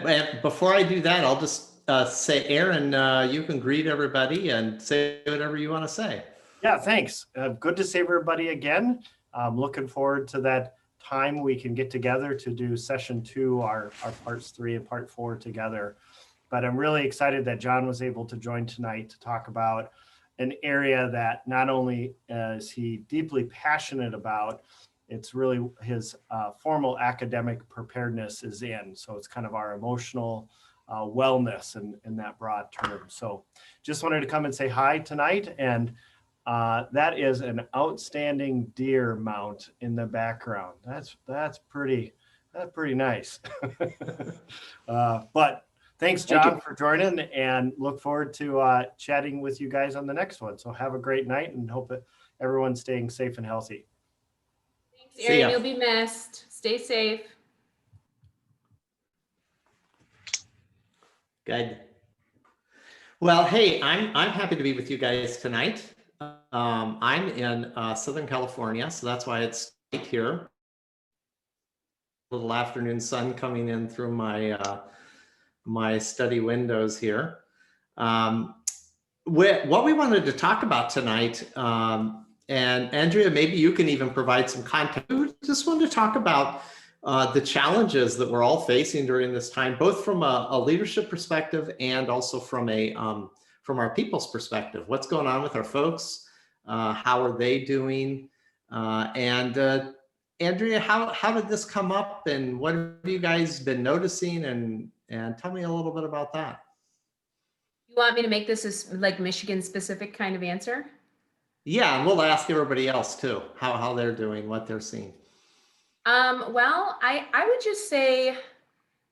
And before I do that, I'll just say, Aaron, you can greet everybody and say whatever you want to say. Yeah, thanks. Good to see everybody again. I'm looking forward to that time we can get together to do session 2, our parts 3 and part 4 together. But I'm really excited that John was able to join tonight to talk about an area that not only is he deeply passionate about, it's really his formal academic preparedness is in. So it's kind of our emotional wellness in that broad term. So just wanted to come and say hi tonight. And that is an outstanding deer mount in the background. That's pretty nice. But thanks, John, for joining, and look forward to chatting with you guys on the next one. So have a great night, and hope that everyone's staying safe and healthy. Thanks, Aaron. You'll be missed. Stay safe. Good. Well, hey, I'm happy to be with you guys tonight. I'm in Southern California, so that's why it's light here. Little afternoon sun coming in through my my study windows here. What we wanted to talk about tonight, and Andrea, maybe you can even provide some context. We just wanted to talk about the challenges that we're all facing during this time, both from a leadership perspective and also from our people's perspective. What's going on with our folks? How are they doing? And Andrea, how did this come up, and what have you guys been noticing? And tell me a little bit about that. You want me to make this as like Michigan specific kind of answer? Yeah, and we'll ask everybody else too, how they're doing, what they're seeing. Well, I would just say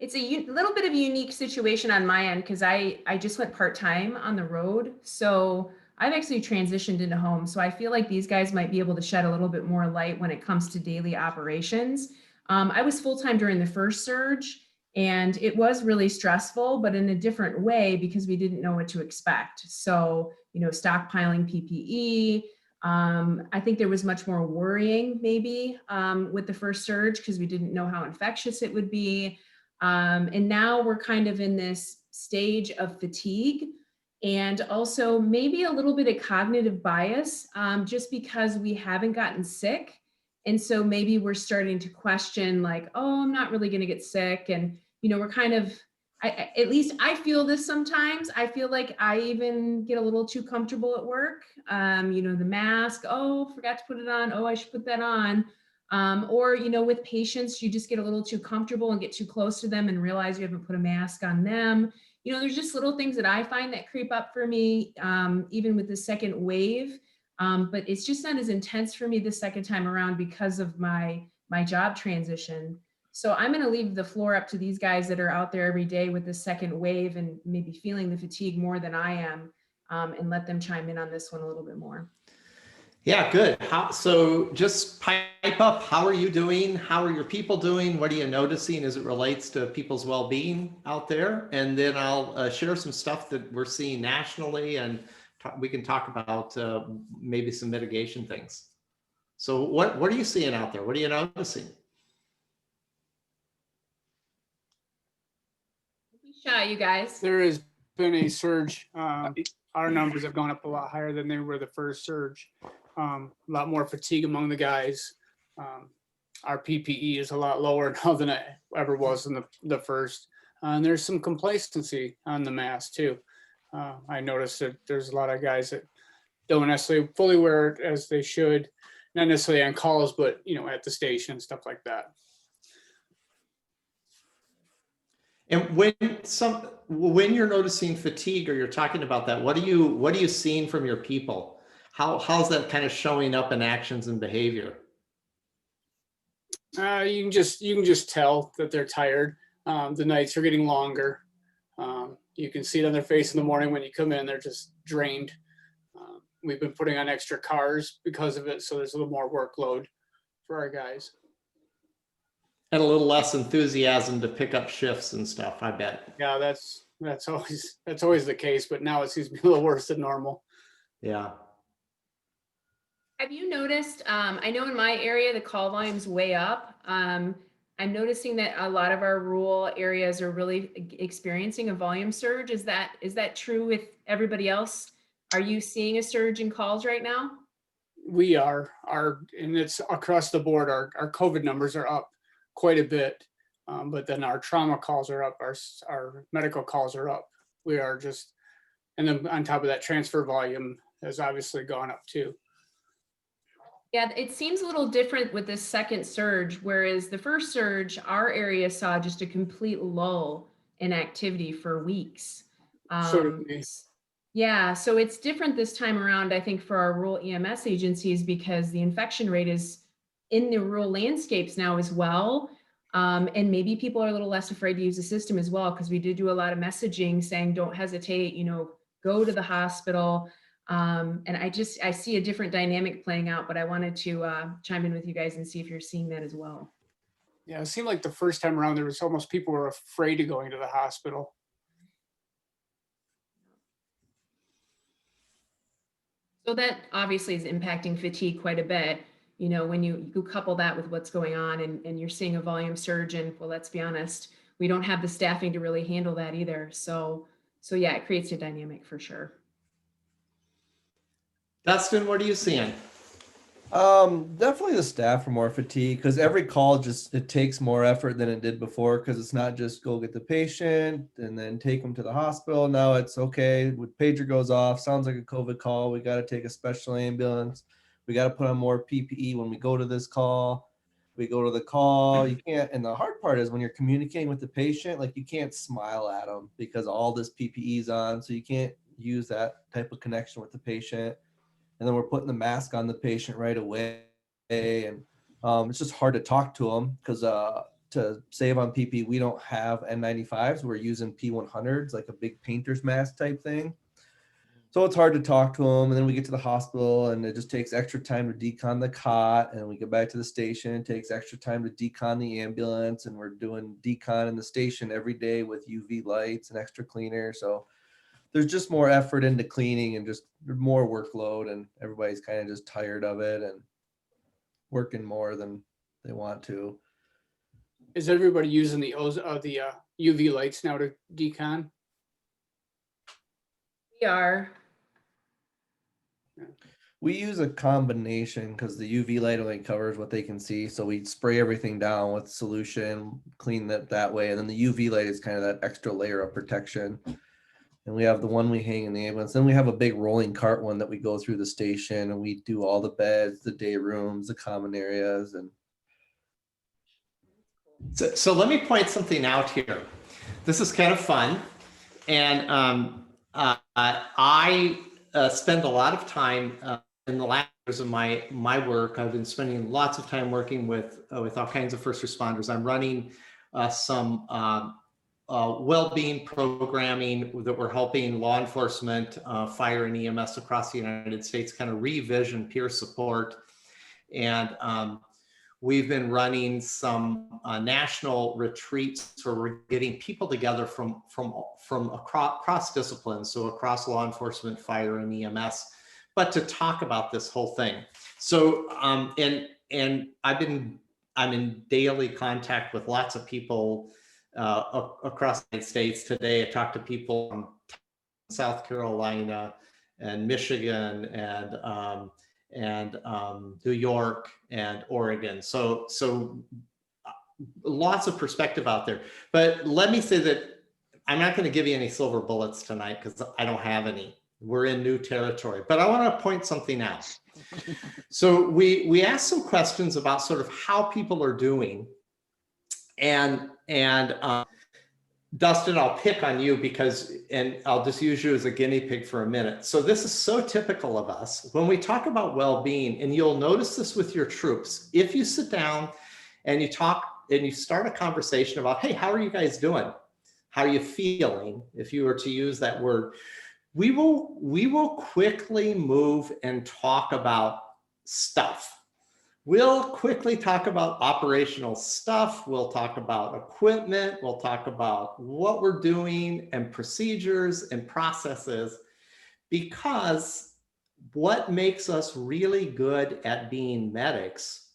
it's a little bit of a unique situation on my end because I just went part-time on the road. So I've actually transitioned into home. So I feel like these guys might be able to shed a little bit more light when it comes to daily operations. I was full-time during the first surge, and it was really stressful, but in a different way because we didn't know what to expect. So, stockpiling PPE. I think there was much more worrying maybe with the first surge because we didn't know how infectious it would be. And now we're kind of in this stage of fatigue and also maybe a little bit of cognitive bias just because we haven't gotten sick. And so maybe we're starting to question like, oh, I'm not really going to get sick. And, we're kind of, at least I feel this sometimes. I feel like I even get a little too comfortable at work. The mask, oh, forgot to put it on. Oh, I should put that on. Or, with patients, you just get a little too comfortable and get too close to them and realize you haven't put a mask on them. There's just little things that I find that creep up for me, even with the second wave. But it's just not as intense for me the second time around because of my job transition. So I'm going to leave the floor up to these guys that are out there every day with the second wave and maybe feeling the fatigue more than I am, and let them chime in on this one a little bit more. Yeah, good. So just pipe up. How are you doing? How are your people doing? What are you noticing as it relates to people's well-being out there? And then I'll share some stuff that we're seeing nationally, and we can talk about maybe some mitigation things. So what are you seeing out there? What are you noticing? Shy, you guys. There has been a surge. Our numbers have gone up a lot higher than they were the first surge. A lot more fatigue among the guys. Our PPE is a lot lower now than it ever was in the first. And there's some complacency on the mask too. I noticed that there's a lot of guys that don't necessarily fully wear it as they should, not necessarily on calls, but at the station, stuff like that. And when you're noticing fatigue or you're talking about that, what are you seeing from your people? How's that kind of showing up in actions and behavior? You can just tell that they're tired. The nights are getting longer. You can see it on their face in the morning when you come in. They're just drained. We've been putting on extra cars because of it, so there's a little more workload for our guys. And a little less enthusiasm to pick up shifts and stuff, I bet. Yeah, that's always the case, but now it seems to be a little worse than normal. Yeah. Have you noticed, I know in my area, the call volume's way up. I I'm noticing that a lot of our rural areas are really experiencing a volume surge. Is that true with everybody else? Are you seeing a surge in calls right now? We and it's across the board, our COVID numbers are up quite a bit. But then our trauma calls are up, our medical calls are up. We are just, and then on top of that, transfer volume has obviously gone up too. Yeah, it seems a little different with this second surge, whereas the first surge, our area saw just a complete lull in activity for weeks. So did we. Yeah, so it's different this time around, I think, for our rural EMS agencies because the infection rate is in the rural landscapes now as well. And maybe people are a little less afraid to use the system as well, because we did do a lot of messaging saying, don't hesitate, go to the hospital. And I see a different dynamic playing out, but I wanted to chime in with you guys and see if you're seeing that as well. Yeah, it seemed like the first time around, there was almost people were afraid of going to the hospital. So that obviously is impacting fatigue quite a bit. When you couple that with what's going on and you're seeing a volume surge, and well, let's be honest, we don't have the staffing to really handle that either. So yeah, it creates a dynamic for sure. Dustin, what are you seeing? Definitely the staff are more fatigued because every call it takes more effort than it did before, because it's not just go get the patient and then take them to the hospital. Now it's okay, with pager goes off, sounds like a COVID call, we got to take a special ambulance, we got to put on more PPE when we go to this call. We go to the call, you can't, and the hard part is when you're communicating with the patient, like you can't smile at them because all this PPE is on, so you can't use that type of connection with the patient. And then we're putting the mask on the patient right away. And it's just hard to talk to them because to save on PPE, we don't have N95s. We're using P100s, like a big painter's mask type thing. So it's hard to talk to them. And then we get to the hospital and it just takes extra time to decon the cot. And we get back to the station, it takes extra time to decon the ambulance. And we're doing decon in the station every day with UV lights and extra cleaner. So there's just more effort into cleaning and just more workload, and everybody's kind of just tired of it and working more than they want to. Is everybody using the UV lights now to decon? We are. We use a combination because the UV light only covers what they can see. So we spray everything down with solution, clean that way. And then the UV light is kind of that extra layer of protection. And we have the one we hang in the ambulance. Then we have a big rolling cart one that we go through the station, and we do all the beds, the day rooms, the common areas. And So let me point something out here. This is kind of fun. And I spend a lot of time in the last years of my work. I've been spending lots of time working with all kinds of first responders. I'm running some well-being programming that we're helping law enforcement, fire and EMS across the United States kind of revision peer support. And we've been running some national retreats where we're getting people together from across disciplines, so across law enforcement, fire and EMS, but to talk about this whole thing. So and I'm in daily contact with lots of people across the United States. Today I talked to people from South Carolina and Michigan and New York and Oregon. So lots of perspective out there. But let me say that I'm not going to give you any silver bullets tonight because I don't have any. We're in new territory. But I want to point something out. So we asked some questions about sort of how people are doing. And Dustin, I'll pick on you and I'll just use you as a guinea pig for a minute. So this is so typical of us. When we talk about well-being, and you'll notice this with your troops, if you sit down and you talk and you start a conversation about, hey, how are you guys doing? How are you feeling? If you were to use that word, we will quickly move and talk about stuff. We'll quickly talk about operational stuff. We'll talk about equipment. We'll talk about what we're doing and procedures and processes, because what makes us really good at being medics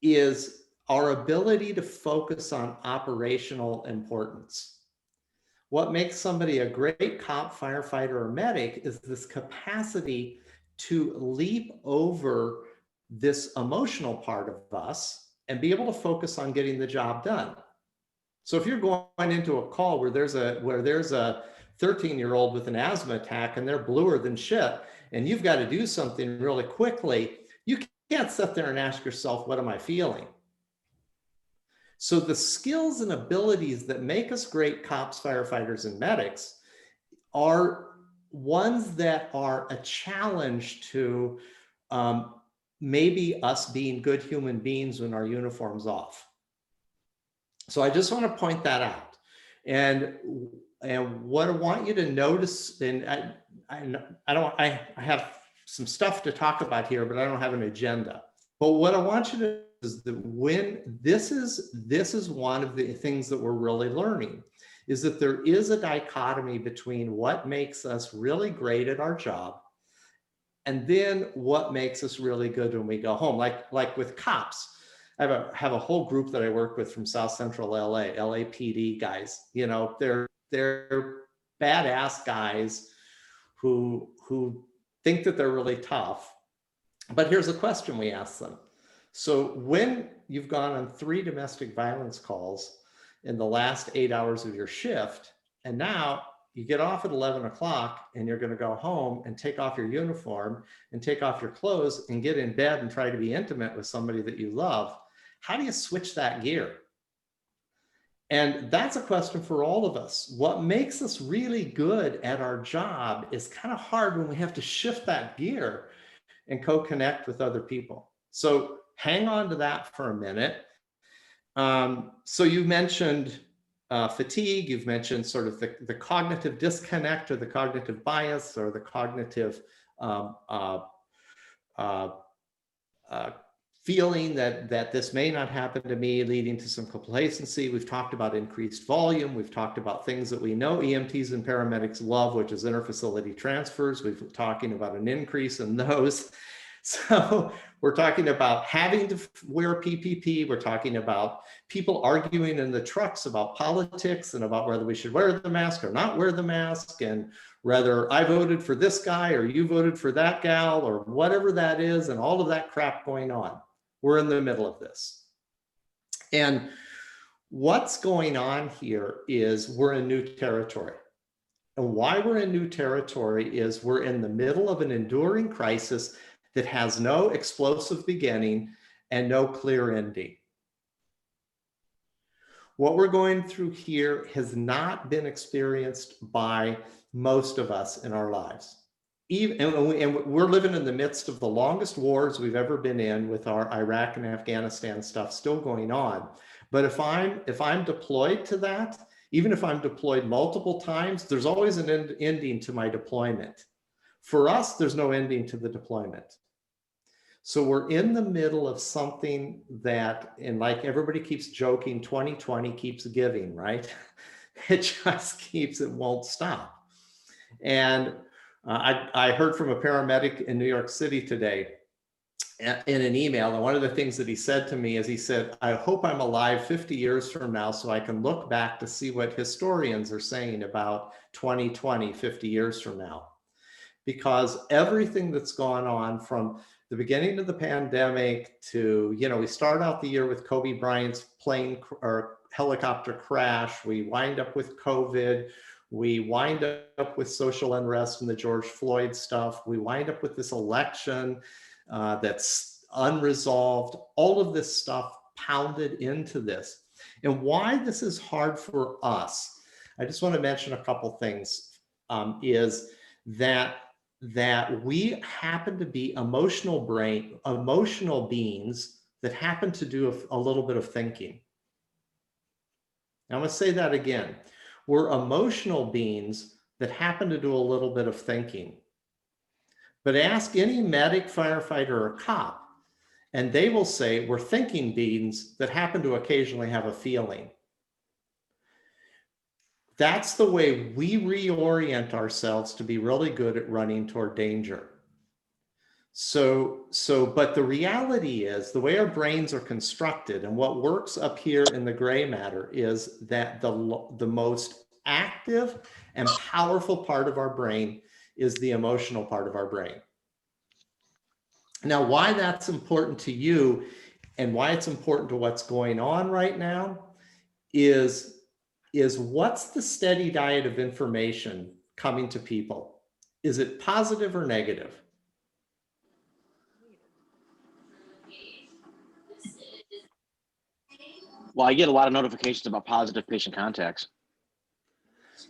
is our ability to focus on operational importance. What makes somebody a great cop, firefighter, or medic is this capacity to leap over this emotional part of us and be able to focus on getting the job done. So if you're going into a call where there's a 13-year-old with an asthma attack and they're bluer than shit, and you've got to do something really quickly, you can't sit there and ask yourself, what am I feeling? So the skills and abilities that make us great cops, firefighters, and medics are ones that are a challenge to maybe us being good human beings when our uniform's off. So I just want to point that out. And what I want you to notice, and I have some stuff to talk about here, but I don't have an agenda. But what I want you to know is that when this is one of the things that we're really learning, is that there is a dichotomy between what makes us really great at our job and then what makes us really good when we go home. Like with cops, I have a whole group that I work with from South Central LA, LAPD guys. You know, they're badass guys who think that they're really tough. But here's a question we ask them. So when you've gone on 3 domestic violence calls in the last 8 hours of your shift, and now you get off at 11 o'clock and you're going to go home and take off your uniform and take off your clothes and get in bed and try to be intimate with somebody that you love, how do you switch that gear? And that's a question for all of us. What makes us really good at our job is kind of hard when we have to shift that gear and co-connect with other people. So hang on to that for a minute. So you mentioned fatigue, you've mentioned sort of the cognitive disconnect or the cognitive bias or the cognitive feeling that this may not happen to me, leading to some complacency. We've talked about increased volume. We've talked about things that we know EMTs and paramedics love, which is interfacility transfers. We've been talking about an increase in those. So we're talking about having to wear PPP. We're talking about people arguing in the trucks about politics and about whether we should wear the mask or not wear the mask, and whether I voted for this guy or you voted for that gal or whatever that is, and all of that crap going on. We're in the middle of this. And what's going on here is we're in new territory. And why we're in new territory is we're in the middle of an enduring crisis that has no explosive beginning and no clear ending. What we're going through here has not been experienced by most of us in our lives. And we're living in the midst of the longest wars we've ever been in, with our Iraq and Afghanistan stuff still going on. But if I'm deployed to that, even if I'm deployed multiple times, there's always an ending to my deployment. For us, there's no ending to the deployment. So we're in the middle of something that, and like everybody keeps joking, 2020 keeps giving, right? It won't stop. And I heard from a paramedic in New York City today in an email, and one of the things that he said to me is, he said, I hope I'm alive 50 years from now so I can look back to see what historians are saying about 2020, 50 years from now. Because everything that's gone on from the beginning of the pandemic to, we start out the year with Kobe Bryant's plane or helicopter crash, we wind up with COVID, we wind up with social unrest and the George Floyd stuff, we wind up with this election that's unresolved, all of this stuff pounded into this. And why this is hard for us, I just want to mention a couple things, is that we happen to be emotional beings that happen to do a little bit of thinking. Now, I'm going to say that again. We're emotional beings that happen to do a little bit of thinking. But ask any medic, firefighter, or cop, and they will say we're thinking beings that happen to occasionally have a feeling. That's the way we reorient ourselves to be really good at running toward danger. But the reality is the way our brains are constructed and what works up here in the gray matter is that the most active and powerful part of our brain is the emotional part of our brain. Now, why that's important to you and why it's important to what's going on right now is what's the steady diet of information coming to people? Is it positive or negative? Well, I get a lot of notifications about positive patient contacts.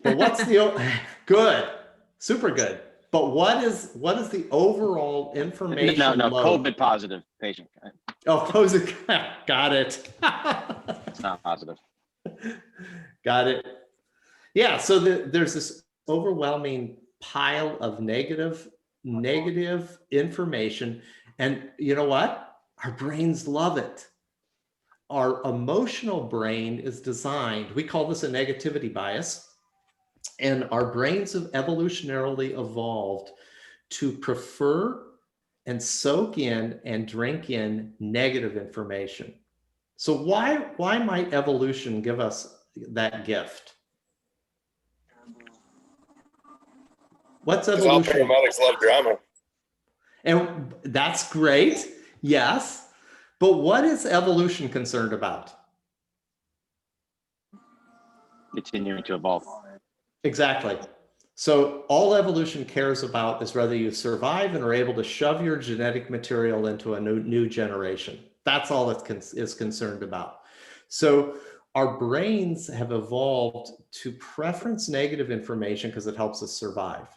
But what's the good, super good. But what is the overall information No, load? COVID positive patient. Oh, COVID. Got it. It's not positive. Got it. Yeah. So there's this overwhelming pile of negative information, and you know what? Our brains love it. Our emotional brain is designed. We call this a negativity bias. And our brains have evolutionarily evolved to prefer and soak in and drink in negative information. So why might evolution give us that gift? What's Because all evolution? paramedics love drama. And that's great, yes. But what is evolution concerned about? Continuing to evolve. Exactly. So all evolution cares about is whether you survive and are able to shove your genetic material into a new generation. That's all it is concerned about. So our brains have evolved to preference negative information because it helps us survive.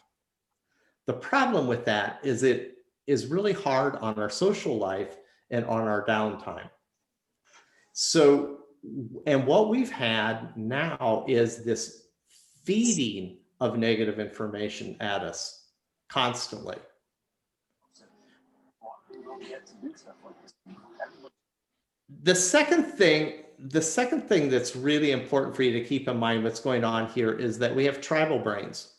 The problem with that is it is really hard on our social life and on our downtime. So, and what we've had now is this feeding of negative information at us constantly. The second thing that's really important for you to keep in mind what's going on here is that we have tribal brains.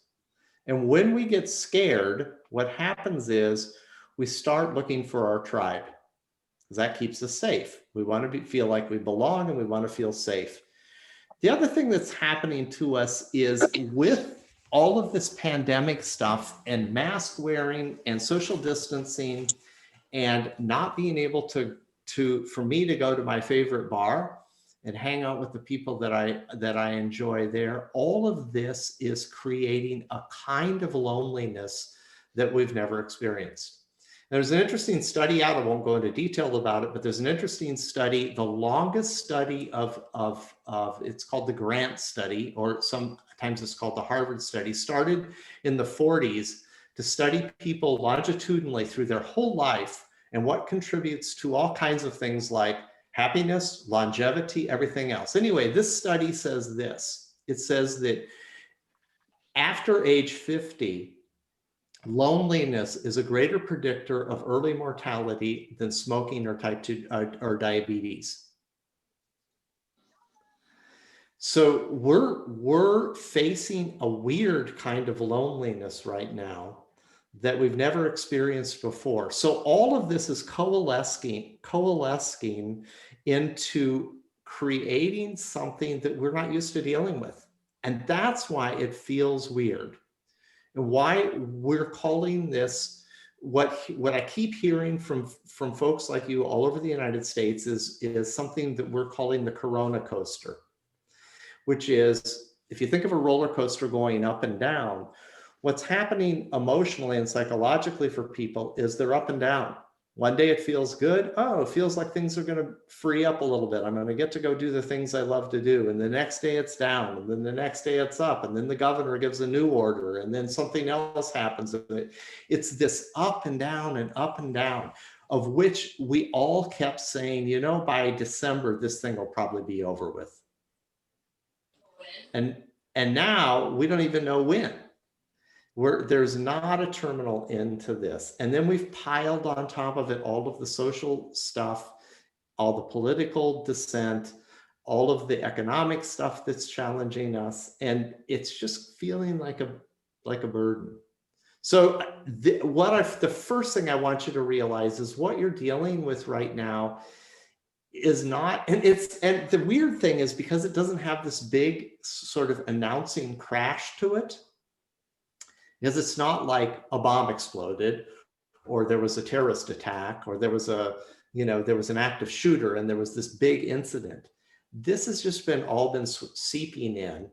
And when we get scared, what happens is we start looking for our tribe, because that keeps us safe. We want to feel like we belong and we want to feel safe. The other thing that's happening to us is with all of this pandemic stuff and mask wearing and social distancing and not being able for me to go to my favorite bar and hang out with the people that I enjoy there, all of this is creating a kind of loneliness that we've never experienced. There's an interesting study out, I won't go into detail about it, but there's an interesting study, the longest study of it's called the Grant study, or sometimes it's called the Harvard study, started in the 40s to study people longitudinally through their whole life and what contributes to all kinds of things like happiness, longevity, everything else. Anyway, this study says this. It says that after age 50, loneliness is a greater predictor of early mortality than smoking or type 2 or diabetes. So we're facing a weird kind of loneliness right now that we've never experienced before. So all of this is coalescing into creating something that we're not used to dealing with. And that's why it feels weird. And why we're calling this, what I keep hearing from folks like you all over the United States is something that we're calling the Corona coaster, which is, if you think of a roller coaster going up and down, what's happening emotionally and psychologically for people is they're up and down. One day it feels good. Oh, it feels like things are going to free up a little bit. I'm going to get to go do the things I love to do. And the next day it's down. And then the next day it's up. And then the governor gives a new order. And then something else happens. It's this up and down, of which we all kept saying, you know, by December, this thing will probably be over with. And now we don't even know when. There's not a terminal end to this. And then we've piled on top of it all of the social stuff, all the political dissent, all of the economic stuff that's challenging us. And it's just feeling like a burden. So the first thing I want you to realize is what you're dealing with right now is not, and the weird thing is because it doesn't have this big sort of announcing crash to it, because it's not like a bomb exploded or there was a terrorist attack or there was there was an active shooter and there was this big incident. This has just been seeping in.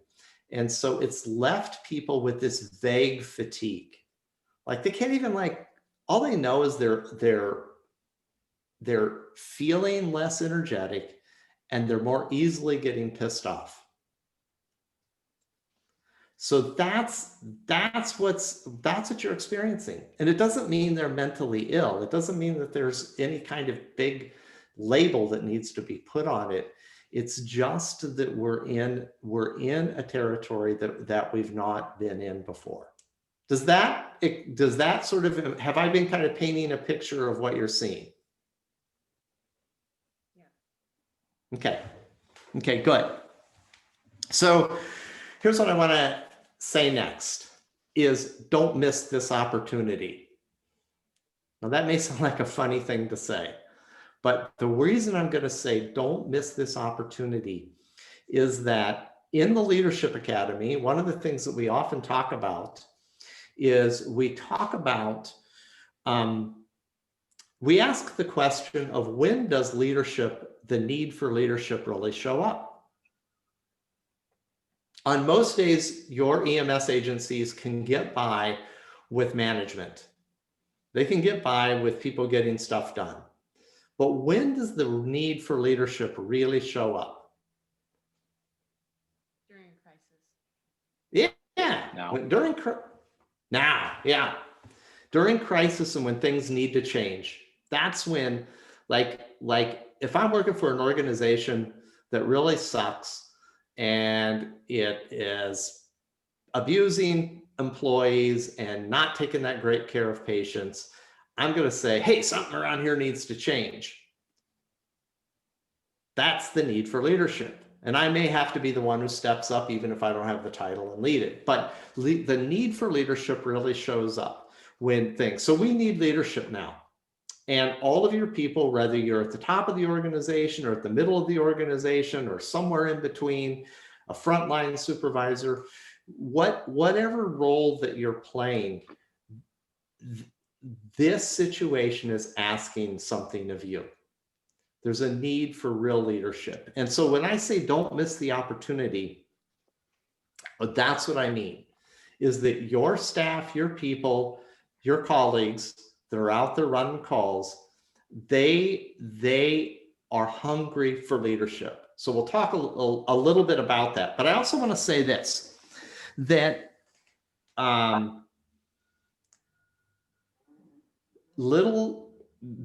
And so it's left people with this vague fatigue. Like they can't even all they know is they're feeling less energetic and they're more easily getting pissed off. So that's what you're experiencing. And it doesn't mean they're mentally ill. It doesn't mean that there's any kind of big label that needs to be put on it. It's just that we're in a territory that we've not been in before. Does that sort of, have I been kind of painting a picture of what you're seeing? Yeah. Okay, good. So here's what I want to say next is don't miss this opportunity. Now that may sound like a funny thing to say, but the reason I'm going to say don't miss this opportunity is that in the Leadership Academy, one of the things that we often talk about is we ask the question of when does the need for leadership really show up? On most days, your EMS agencies can get by with management. They can get by with people getting stuff done. But when does the need for leadership really show up? During a crisis. Yeah. Now. Yeah. During crisis and when things need to change. That's when, like if I'm working for an organization that really sucks and it is abusing employees and not taking that great care of patients, I'm going to say, hey, something around here needs to change. That's the need for leadership. And I may have to be the one who steps up, even if I don't have the title and lead it. But the need for leadership really shows up when things. So we need leadership now. And all of your people, whether you're at the top of the organization or at the middle of the organization or somewhere in between, a frontline supervisor, whatever role that you're playing, this situation is asking something of you. There's a need for real leadership. And so when I say don't miss the opportunity, that's what I mean, is that your staff, your people, your colleagues that are out there running calls, they are hungry for leadership. So we'll talk a little bit about that. But I also want to say this, that little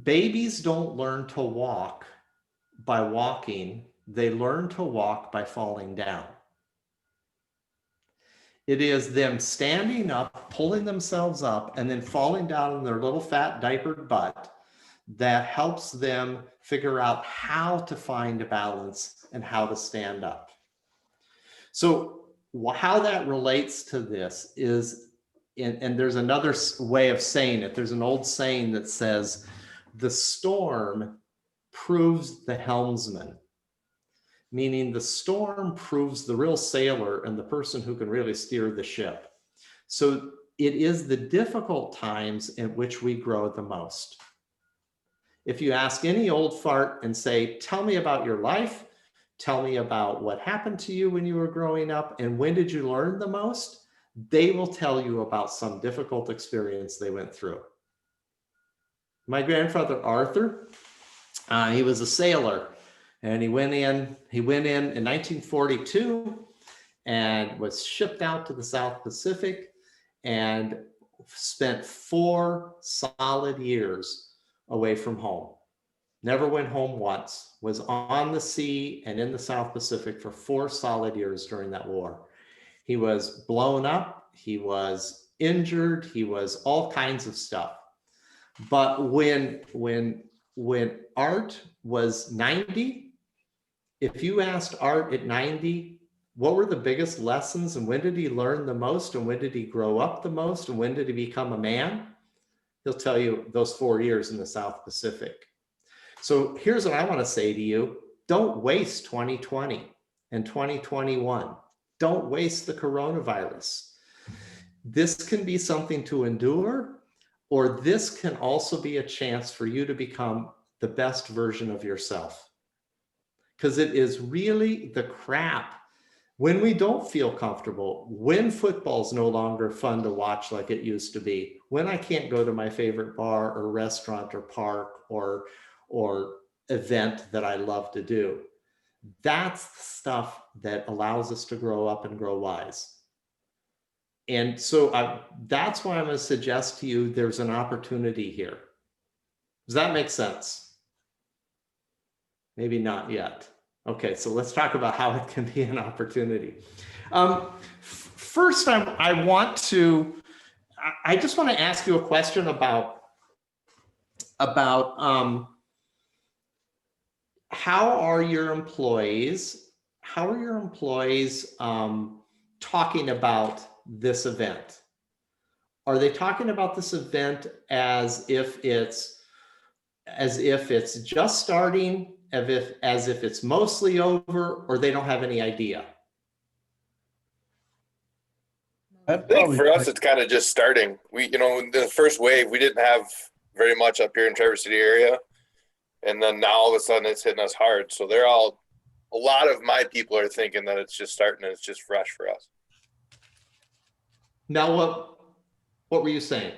babies don't learn to walk by walking. They learn to walk by falling down. It is them standing up, pulling themselves up, and then falling down on their little fat diapered butt that helps them figure out how to find a balance and how to stand up. So how that relates to this is, and there's another way of saying it. There's an old saying that says, the storm proves the helmsman, meaning the storm proves the real sailor and the person who can really steer the ship. So it is the difficult times in which we grow the most. If you ask any old fart and say, tell me about your life, tell me about what happened to you when you were growing up and when did you learn the most, they will tell you about some difficult experience they went through. My grandfather, Arthur, he was a sailor. And he went in in 1942 and was shipped out to the South Pacific and spent 4 solid years away from home. Never went home once, was on the sea and in the South Pacific for 4 solid years during that war. He was blown up, he was injured, he was all kinds of stuff. But when Art was 90, if you asked Art at 90, what were the biggest lessons, and when did he learn the most, and when did he grow up the most, and when did he become a man? He'll tell you those 4 years in the South Pacific. So here's what I want to say to you. Don't waste 2020 and 2021. Don't waste the coronavirus. This can be something to endure, or this can also be a chance for you to become the best version of yourself. Because it is really the crap when we don't feel comfortable, when football's no longer fun to watch like it used to be, when I can't go to my favorite bar or restaurant or park or event that I love to do. That's the stuff that allows us to grow up and grow wise. And so that's why I'm going to suggest to you there's an opportunity here. Does that make sense? Maybe not yet. Okay, so let's talk about how it can be an opportunity. First, I just want to ask you a question about how are your employees talking about this event? Are they talking about this event as if it's just starting, as if it's mostly over, or they don't have any idea? I'd I think probably for us, say- it's kind of just starting. The first wave, we didn't have very much up here in Traverse City area. And then now all of a sudden it's hitting us hard. So a lot of my people are thinking that it's just starting and it's just fresh for us. Now, what were you saying?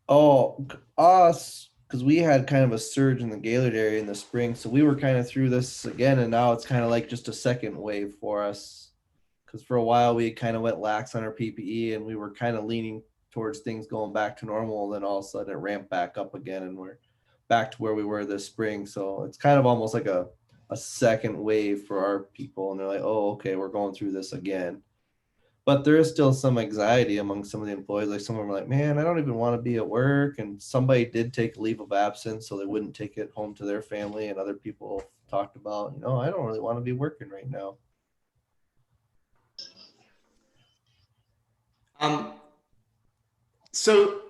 Oh, us, because we had kind of a surge in the Gaylord area in the spring. So we were kind of through this again. And now it's kind of like just a second wave for us. Because for a while we kind of went lax on our PPE and we were kind of leaning towards things going back to normal. And then all of a sudden it ramped back up again and we're back to where we were this spring. So it's kind of almost like a second wave for our people. And they're like, oh, okay, we're going through this again. But there is still some anxiety among some of the employees. Like some of them are like, man, I don't even want to be at work. And somebody did take a leave of absence so they wouldn't take it home to their family. And other people talked about, I don't really want to be working right now. So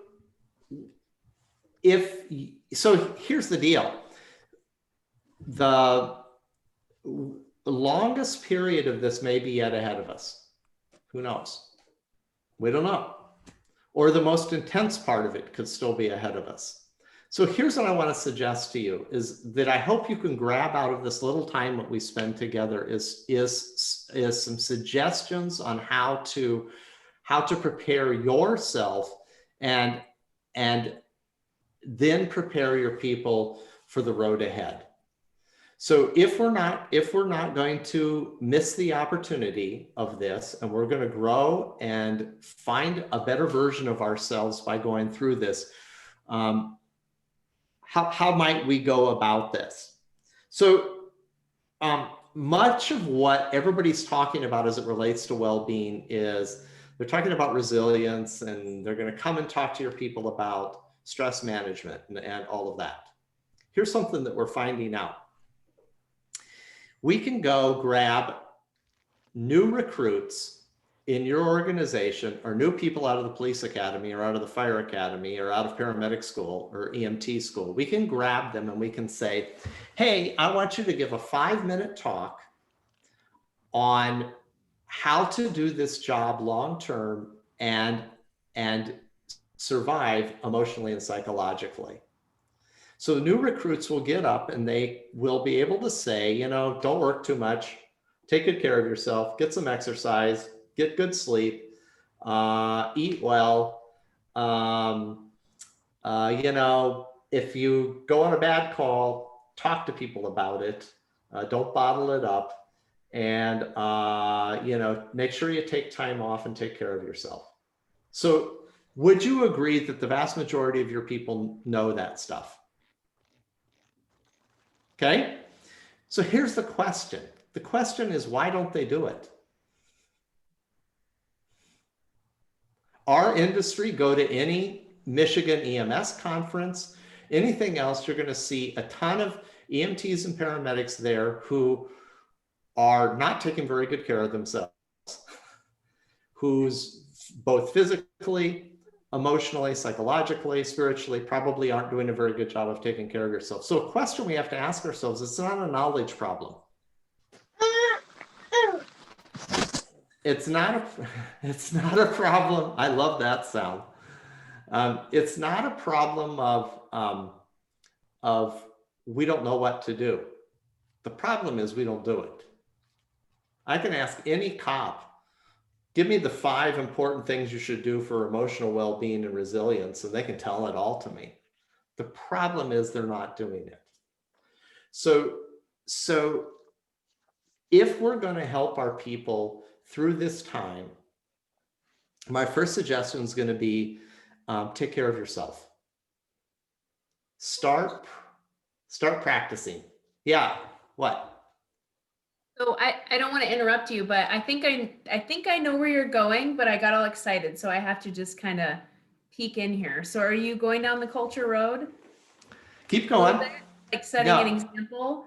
here's the deal. The longest period of this may be yet ahead of us. Who knows? We don't know. Or the most intense part of it could still be ahead of us. So here's what I want to suggest to you is that I hope you can grab out of this little time that we spend together is some suggestions on how to prepare yourself and then prepare your people for the road ahead. So if we're not going to miss the opportunity of this, and we're going to grow and find a better version of ourselves by going through this, how might we go about this? So much of what everybody's talking about as it relates to well-being is they're talking about resilience, and they're going to come and talk to your people about stress management and all of that. Here's something that we're finding out. We can go grab new recruits in your organization, or new people out of the police academy or out of the fire academy or out of paramedic school or EMT school. We can grab them and we can say, hey, I want you to give a 5-minute talk on how to do this job long-term and survive emotionally and psychologically. So new recruits will get up and they will be able to say, don't work too much, take good care of yourself, get some exercise, get good sleep, eat well. If you go on a bad call, talk to people about it. Don't bottle it up, and make sure you take time off and take care of yourself. So would you agree that the vast majority of your people know that stuff? Okay, so here's the question. The question is, why don't they do it? Our industry, go to any Michigan EMS conference, anything else, you're going to see a ton of EMTs and paramedics there who are not taking very good care of themselves, who's both physically, emotionally, psychologically, spiritually, probably aren't doing a very good job of taking care of yourself. So a question we have to ask ourselves, it's not a knowledge problem. It's not a problem. I love that sound. It's not a problem of we don't know what to do. The problem is we don't do it. I can ask any cop, give me the 5 important things you should do for emotional well-being and resilience, and they can tell it all to me. The problem is they're not doing it. So if we're going to help our people through this time, my first suggestion is going to be take care of yourself. Start practicing. Yeah, what? So I don't want to interrupt you, but I think I know where you're going, but I got all excited, so I have to just kind of peek in here. So are you going down the culture road? Keep going. Like setting an Yeah. example?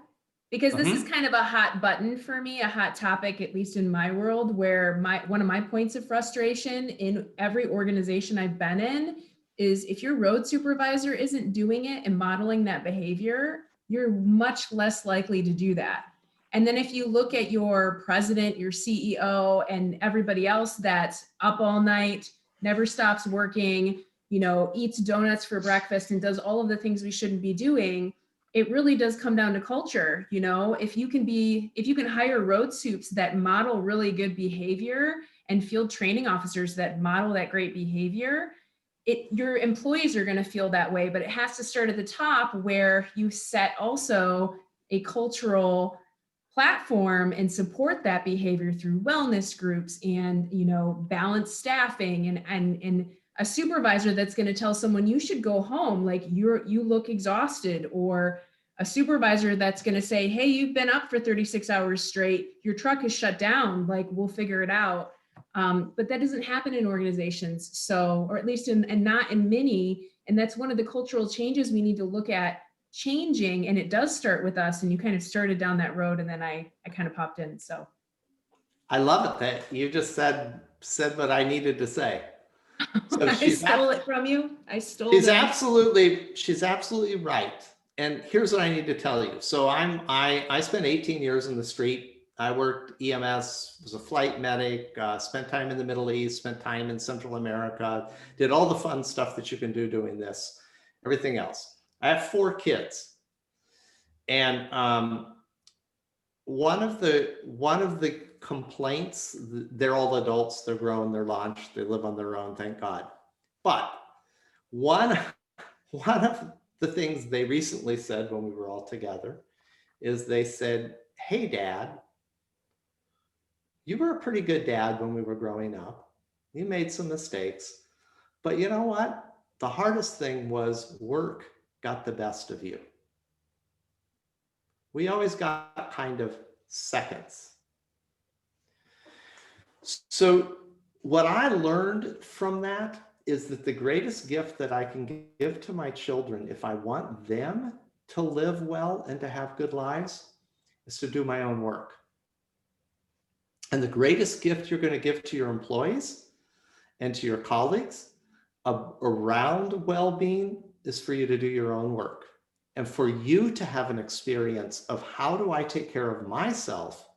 Because this is kind of a hot button for me, a hot topic, at least in my world, where one of my points of frustration in every organization I've been in is if your road supervisor isn't doing it and modeling that behavior, you're much less likely to do that. And then if you look at your president, your CEO, and everybody else that's up all night, never stops working, eats donuts for breakfast and does all of the things we shouldn't be doing, it really does come down to culture. If you can hire road supes that model really good behavior and field training officers that model that great behavior, your employees are going to feel that way, but it has to start at the top where you set also a cultural platform and support that behavior through wellness groups and, balanced staffing and a supervisor that's going to tell someone you should go home, like you look exhausted, or a supervisor that's going to say, hey, you've been up for 36 hours straight, your truck is shut down, like we'll figure it out. But that doesn't happen in organizations. So, or at least and not in many. And that's one of the cultural changes we need to look at changing. And it does start with us. And you kind of started down that road, and then I kind of popped in. So I love it that you just said what I needed to say. So I stole it from you. She's absolutely right. And here's what I need to tell you. So I spent 18 years in the street. I worked EMS, was a flight medic, spent time in the Middle East, spent time in Central America, did all the fun stuff that you can do doing this, everything else. I have 4 kids. And one of the complaints, they're all adults, they're grown, they're launched, they live on their own, thank God. But one of the things they recently said when we were all together is they said, hey, Dad, you were a pretty good dad when we were growing up. You made some mistakes, but you know what? The hardest thing was work got the best of you. We always got kind of seconds. So what I learned from that is that the greatest gift that I can give to my children, if I want them to live well and to have good lives, is to do my own work. And the greatest gift you're going to give to your employees and to your colleagues around well-being is for you to do your own work and for you to have an experience of how do I take care of myself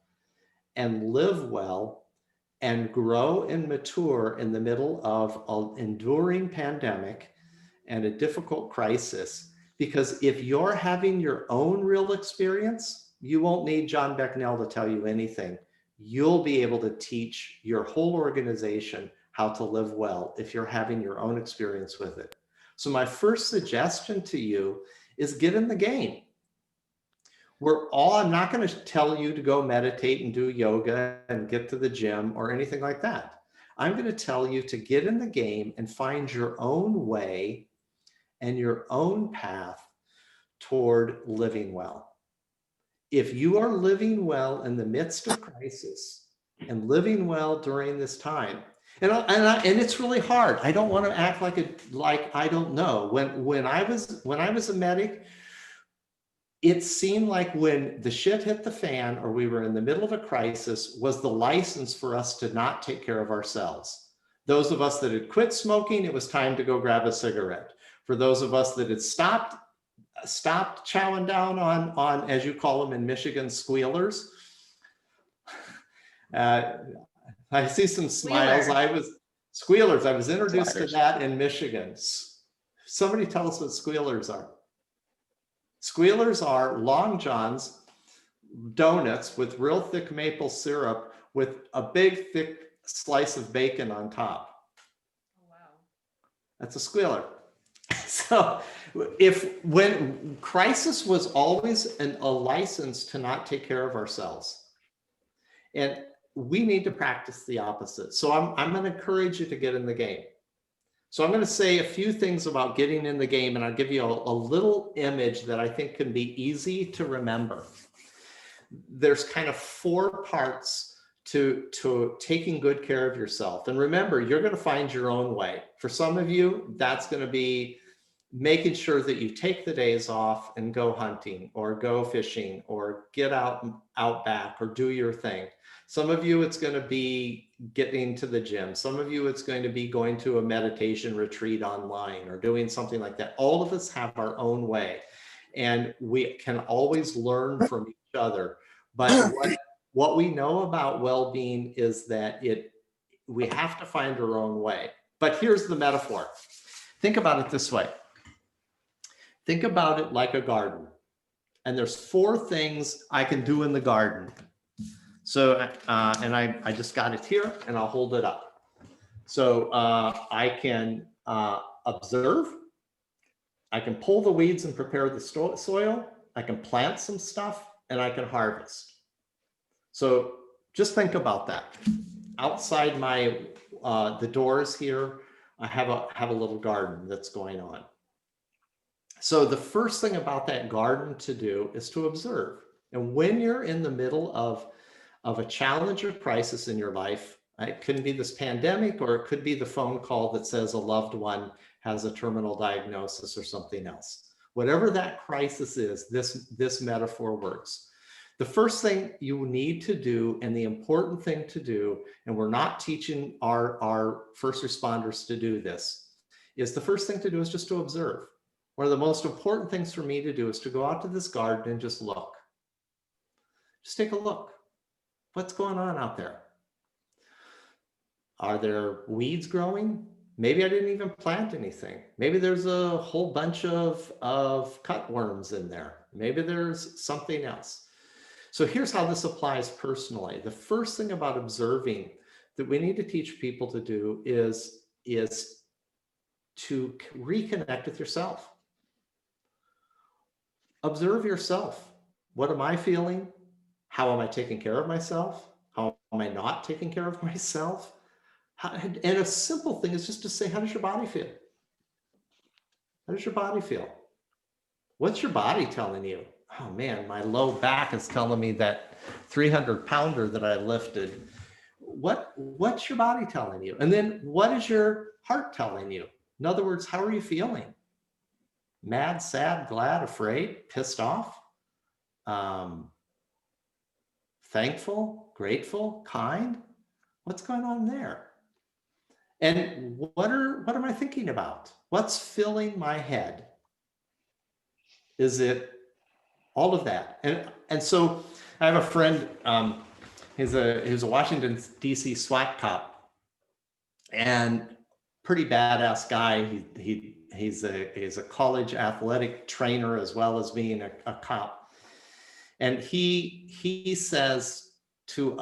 and live well and grow and mature in the middle of an enduring pandemic and a difficult crisis. Because if you're having your own real experience, you won't need John Becknell to tell you anything. You'll be able to teach your whole organization how to live well if you're having your own experience with it. So my first suggestion to you is get in the game. I'm not going to tell you to go meditate and do yoga and get to the gym or anything like that. I'm going to tell you to get in the game and find your own way and your own path toward living well. If you are living well in the midst of crisis and living well during this time, and it's really hard. I don't want to act like I don't know. When I was a medic, it seemed like when the shit hit the fan or we were in the middle of a crisis was the license for us to not take care of ourselves. Those of us that had quit smoking, it was time to go grab a cigarette. For those of us that had stopped chowing down on, as you call them in Michigan, squealers. I see some smiles. Squealer. I was introduced Sliders. to that in Michigan. Somebody tell us what squealers are. Squealers are Long John's donuts with real thick maple syrup with a big thick slice of bacon on top. Oh, wow. That's a squealer. So when crisis was always a license to not take care of ourselves. And we need to practice the opposite. So I'm going to encourage you to get in the game. So I'm going to say a few things about getting in the game, and I'll give you a little image that I think can be easy to remember. There's kind of 4 parts to taking good care of yourself. And remember, you're going to find your own way. For some of you, that's going to be making sure that you take the days off and go hunting or go fishing or get out back or do your thing. Some of you, it's going to be getting to the gym. Some of you, it's going to be going to a meditation retreat online or doing something like that. All of us have our own way, and we can always learn from each other. But what we know about well-being is that we have to find our own way. But here's the metaphor. Think about it this way. Think about it like a garden. And there's 4 things I can do in the garden. So, and I just got it here and I'll hold it up. So I can observe, I can pull the weeds and prepare the soil, I can plant some stuff, and I can harvest. So just think about that. Outside the doors here, I have a little garden that's going on. So the first thing about that garden to do is to observe. And when you're in the middle of a challenge or crisis in your life, it could be this pandemic, or it could be the phone call that says a loved one has a terminal diagnosis or something else. Whatever that crisis is, this metaphor works. The first thing you need to do, and the important thing to do, and we're not teaching our first responders to do this, is the first thing to do is just to observe. One of the most important things for me to do is to go out to this garden and just look. Just take a look. What's going on out there? Are there weeds growing? Maybe I didn't even plant anything. Maybe there's a whole bunch of cutworms in there. Maybe there's something else. So here's how this applies personally. The first thing about observing that we need to teach people to do is to reconnect with yourself. Observe yourself. What am I feeling? How am I taking care of myself? How am I not taking care of myself? And a simple thing is just to say, how does your body feel? How does your body feel? What's your body telling you? Oh man, my low back is telling me that 300-pounder that I lifted. What's your body telling you? And then what is your heart telling you? In other words, how are you feeling? Mad, sad, glad, afraid, pissed off? Thankful, grateful, kind? What's going on there? And what am I thinking about? What's filling my head? Is it all of that? And so I have a friend, he's a Washington, D.C. SWAT cop, and pretty badass guy. He's a college athletic trainer as well as being a cop. And he says to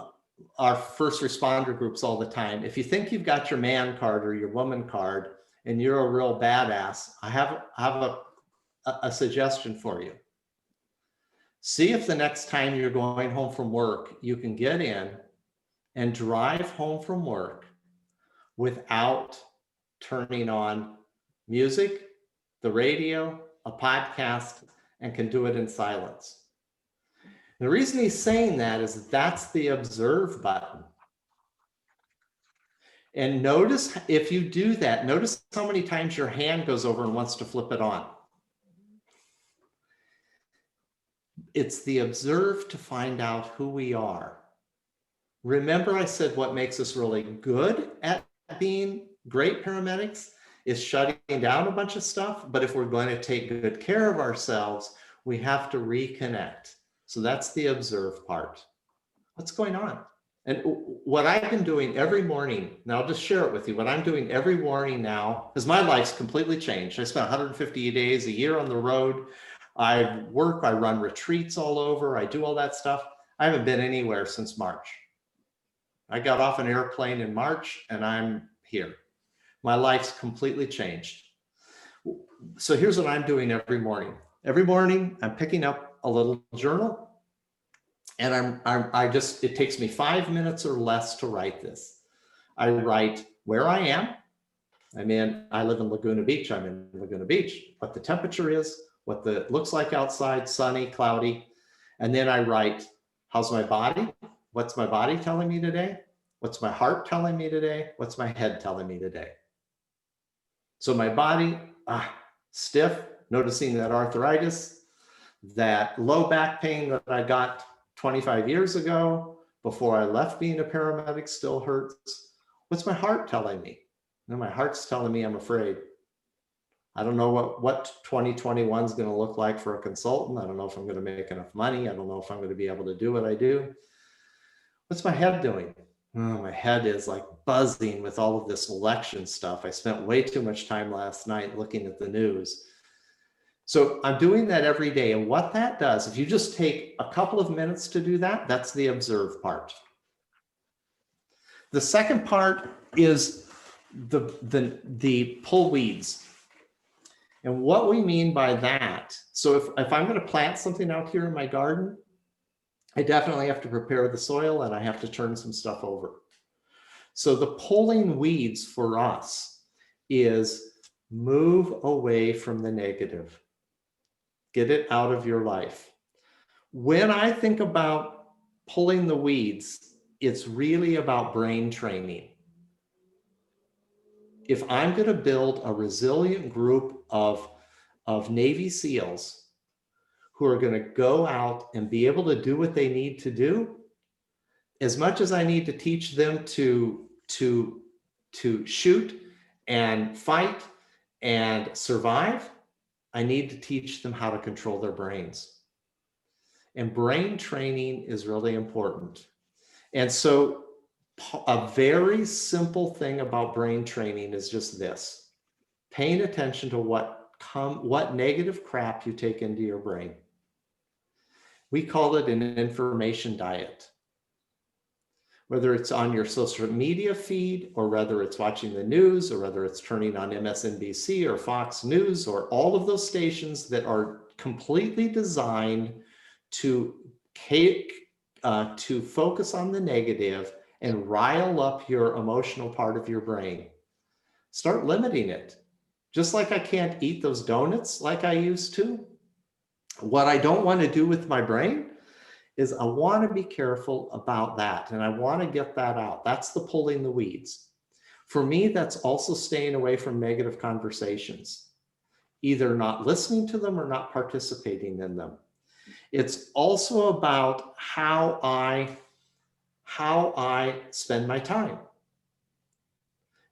our first responder groups all the time, if you think you've got your man card or your woman card and you're a real badass, I have a suggestion for you. See if the next time you're going home from work, you can get in and drive home from work without turning on music, the radio, a podcast, and can do it in silence. The reason he's saying that is that's the observe button. And notice if you do that, notice how many times your hand goes over and wants to flip it on. it's the observe to find out who we are. Remember I said what makes us really good at being great paramedics is shutting down a bunch of stuff. But if we're going to take good care of ourselves, we have to reconnect. So that's the observe part. What's going on? And what I've been doing every morning, and I'll just share it with you, what I'm doing every morning now, because my life's completely changed. I spent 150 days a year on the road. I work, I run retreats all over, I do all that stuff. I haven't been anywhere since March. I got off an airplane in March and I'm here. My life's completely changed. So here's what I'm doing every morning. Every morning, I'm picking up a little journal, and it takes me 5 minutes or less to write this. I write where I am. I live in Laguna Beach. I'm in Laguna Beach, what the temperature is, what it looks like outside, sunny, cloudy. And then I write, how's my body? What's my body telling me today? What's my heart telling me today? What's my head telling me today? So my body, stiff, noticing that arthritis, that low back pain that I got 25 years ago before I left being a paramedic still hurts. What's my heart telling me? My heart's telling me I'm afraid. I don't know what 2021 is going to look like for a consultant. I don't know if I'm going to make enough money. I don't know if I'm going to be able to do what I do. What's my head doing? Oh, my head is like buzzing with all of this election stuff. I spent way too much time last night looking at the news. So I'm doing that every day. And what that does, if you just take a couple of minutes to do that, that's the observe part. The second part is the pull weeds. And what we mean by that, so if I'm going to plant something out here in my garden, I definitely have to prepare the soil and I have to turn some stuff over. So the pulling weeds for us is move away from the negative. Get it out of your life. When I think about pulling the weeds, it's really about brain training. If I'm going to build a resilient group of Navy SEALs who are going to go out and be able to do what they need to do, as much as I need to teach them to shoot and fight and survive, I need to teach them how to control their brains. And brain training is really important. And so a very simple thing about brain training is just this: paying attention to what negative crap you take into your brain. We call it an information diet. Whether it's on your social media feed, or whether it's watching the news, or whether it's turning on MSNBC or Fox News, or all of those stations that are completely designed to focus on the negative and rile up your emotional part of your brain. Start limiting it. Just like I can't eat those donuts like I used to, what I don't want to do with my brain is I want to be careful about that, and I want to get that out. That's the pulling the weeds. For me, that's also staying away from negative conversations, either not listening to them or not participating in them. It's also about how I spend my time.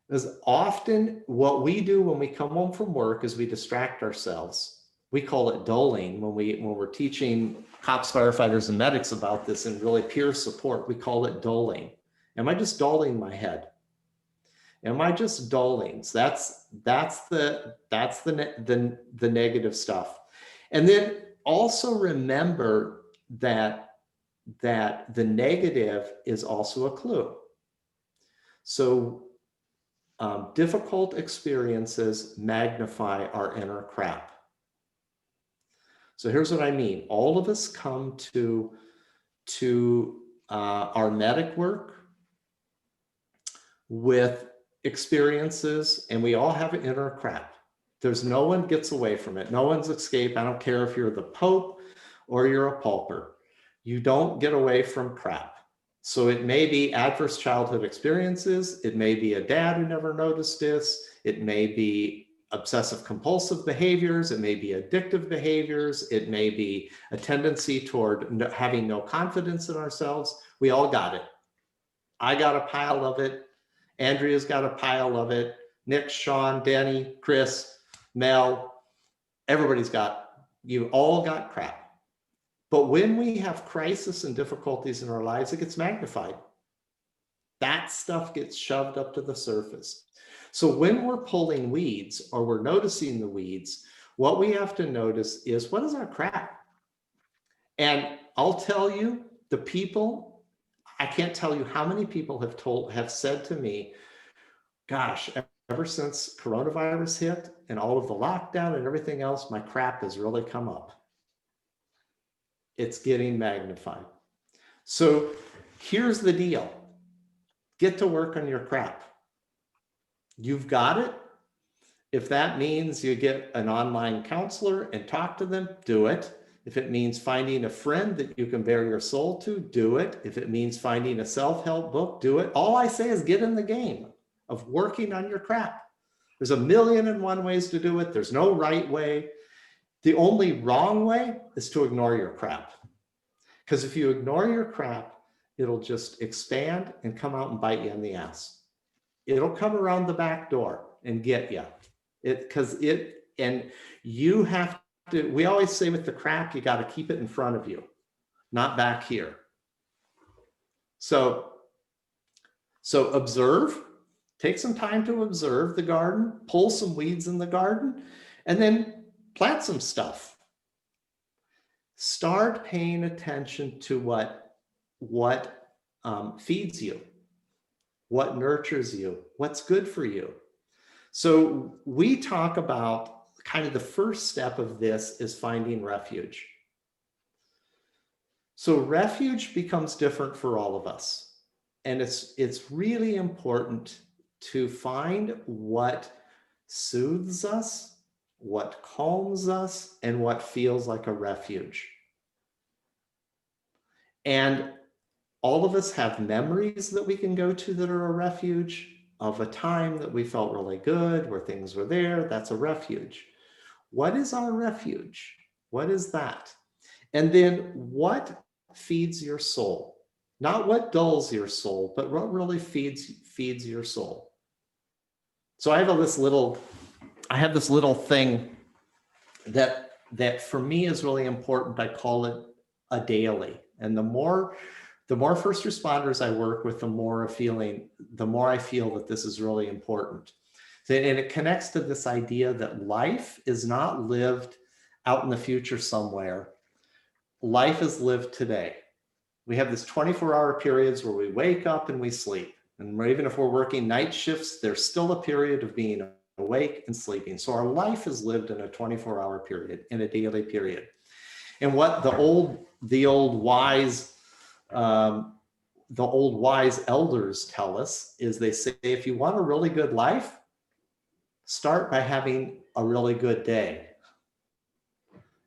Because often what we do when we come home from work is we distract ourselves. We call it dulling when we're teaching cops, firefighters, and medics about this and really peer support. We call it dulling. Am I just dulling my head? Am I just dulling? So that's the negative stuff. And then also remember that the negative is also a clue. So difficult experiences magnify our inner crap. So here's what I mean. All of us come to our medic work with experiences, and we all have an inner crap. No one gets away from it. No one's escaped. I don't care if you're the Pope or you're a pauper. You don't get away from crap. So it may be adverse childhood experiences. It may be a dad who never noticed this. It may be obsessive compulsive behaviors. It may be addictive behaviors. It may be a tendency toward having no confidence in ourselves. We all got it. I got a pile of it. Andrea's got a pile of it. Nick, Sean, Danny, Chris, Mel, everybody's got, you all got crap. But when we have crisis and difficulties in our lives, it gets magnified. That stuff gets shoved up to the surface. So when we're pulling weeds or we're noticing the weeds, what we have to notice is, what is our crap? And I'll tell you, the people, I can't tell you how many people have said to me, gosh, ever since coronavirus hit and all of the lockdown and everything else, my crap has really come up. It's getting magnified. So here's the deal. Get to work on your crap. You've got it. If that means you get an online counselor and talk to them, do it. If it means finding a friend that you can bare your soul to, do it. If it means finding a self-help book, do it. All I say is get in the game of working on your crap. There's 1,000,001 ways to do it. There's no right way. The only wrong way is to ignore your crap. Because if you ignore your crap, it'll just expand and come out and bite you in the ass. It'll come around the back door and get you. And you have to, we always say with the crap, you got to keep it in front of you, not back here. So observe, take some time to observe the garden, pull some weeds in the garden, and then plant some stuff. Start paying attention to what feeds you, what nurtures you, what's good for you. So we talk about kind of the first step of this is finding refuge. So refuge becomes different for all of us. And it's really important to find what soothes us, what calms us, and what feels like a refuge. And all of us have memories that we can go to that are a refuge of a time that we felt really good, where things were there. That's a refuge. What is our refuge? What is that? And then what feeds your soul? Not what dulls your soul, but what really feeds your soul. So I have this little thing that for me is really important. I call it a daily. And the more first responders I work with, the more I feel that this is really important. And it connects to this idea that life is not lived out in the future somewhere. Life is lived today. We have this 24-hour periods where we wake up and we sleep. And even if we're working night shifts, there's still a period of being awake and sleeping. So our life is lived in a 24-hour period, in a daily period. And what the old wise elders tell us is, they say, if you want a really good life, start by having a really good day.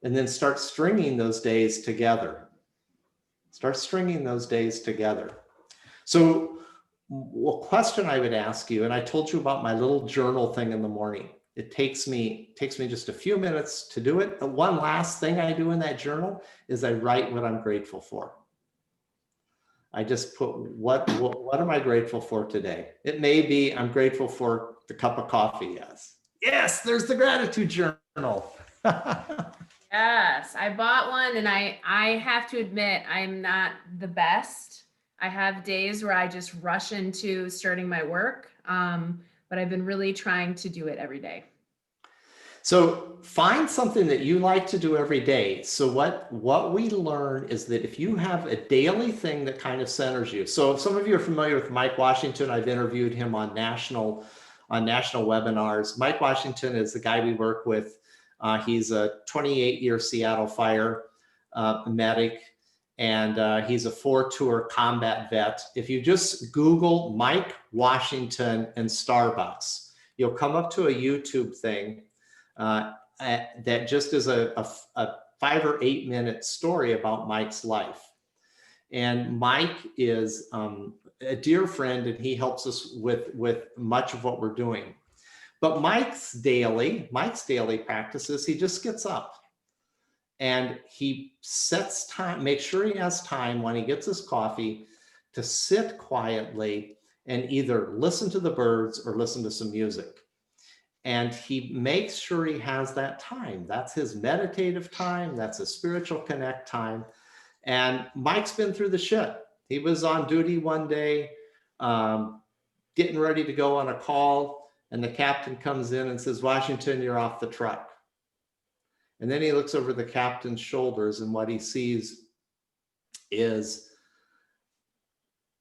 And then start stringing those days together. Start stringing those days together. So a question I would ask you, and I told you about my little journal thing in the morning. It takes me just a few minutes to do it. And one last thing I do in that journal is I write what I'm grateful for. I just put what am I grateful for today? It may be I'm grateful for the cup of coffee. Yes, there's the gratitude journal. Yes, I bought one, and I have to admit, I'm not the best. I have days where I just rush into starting my work, but I've been really trying to do it every day. So find something that you like to do every day. So what we learn is that if you have a daily thing that kind of centers you. So if some of you are familiar with Mike Washington, I've interviewed him on national webinars. Mike Washington is the guy we work with. He's a 28-year Seattle fire medic, and he's a 4-tour combat vet. If you just Google Mike Washington and Starbucks, you'll come up to a YouTube thing that just is a 5 or 8 minute story about Mike's life. And Mike is a dear friend, and he helps us with much of what we're doing. But Mike's daily practice is he just gets up and he sets time, make sure he has time when he gets his coffee to sit quietly and either listen to the birds or listen to some music. And he makes sure he has that time. That's his meditative time. That's a spiritual connect time. And Mike's been through the shit. He was on duty one day, getting ready to go on a call, and the captain comes in and says, "Washington, you're off the truck." And then he looks over the captain's shoulders, and what he sees is